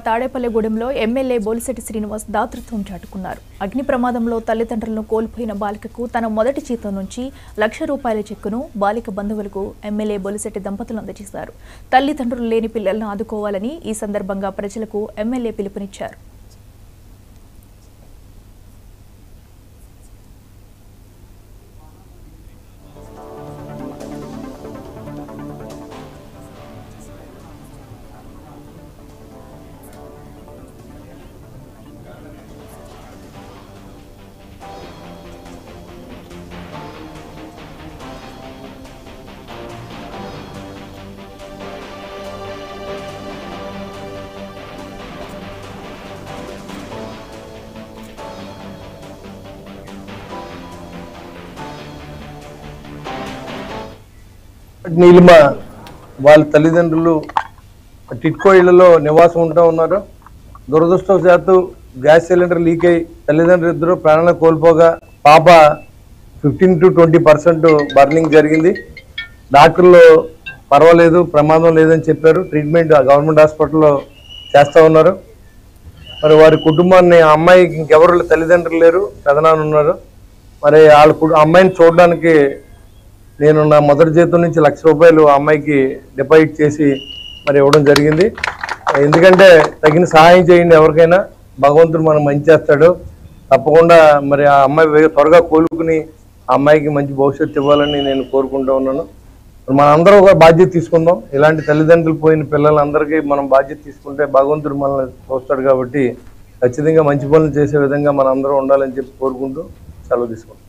తాడేపల్లిగూడెంలో MLA Bolisetti Srinivas దాతృత్వం చాటుకున్నారు. అగ్ని ప్రమాదంలో తల్లిదండ్రులను కోల్పోయిన బాలికకు తన మొదటి జీతం నుంచి ₹1,00,000 చెక్కును బాలిక బంధువులకు ఎమ్మెల్యే బోలిశెట్టి దంపతులు అందజేశారు. తల్లిదండ్రులు లేని పిల్లలను ఆదుకోవాలని ఈ సందర్భంగా ప్రజలకు ఎమ్మెల్యే పిలుపునిచ్చారు. నీలిమ వాళ్ళ తల్లిదండ్రులు టిట్కో ఇళ్లలో నివాసం ఉంటూ ఉన్నారు. దురదృష్టవశాత్తు గ్యాస్ సిలిండర్ లీక్ అయి తల్లిదండ్రులు ఇద్దరు ప్రాణాలను కోల్పోగా పాప 15 to 20% బర్నింగ్ జరిగింది. డాక్టర్లు పర్వాలేదు, ప్రమాదం లేదని చెప్పారు. ట్రీట్మెంట్ గవర్నమెంట్ హాస్పిటల్లో చేస్తూ ఉన్నారు. మరి వారి కుటుంబాన్ని, ఆ అమ్మాయికి ఇంకెవరు తల్లిదండ్రులు లేరు, పెదనాన్న ఉన్నారు. మరి వాళ్ళ అమ్మాయిని చూడడానికి నేను నా మొదటి జీతం నుంచి ₹1,00,000 ఆ అమ్మాయికి డిపాజిట్ చేసి మరి ఇవ్వడం జరిగింది. ఎందుకంటే తగిన సహాయం చేయండి, ఎవరికైనా భగవంతుడు మనం మంచి చేస్తాడు. తప్పకుండా మరి ఆ అమ్మాయి త్వరగా కోలుకుని ఆ అమ్మాయికి మంచి భవిష్యత్తు ఇవ్వాలని నేను కోరుకుంటూ ఉన్నాను. మనందరం ఒక బాధ్యత తీసుకుందాం. ఇలాంటి తల్లిదండ్రులు పోయిన పిల్లలందరికీ మనం బాధ్యత తీసుకుంటే భగవంతుడు మనల్ని చూస్తాడు. కాబట్టి ఖచ్చితంగా మంచి పనులు చేసే విధంగా మనం అందరం ఉండాలని చెప్పి కోరుకుంటూ సెలవు తీసుకుంటాం.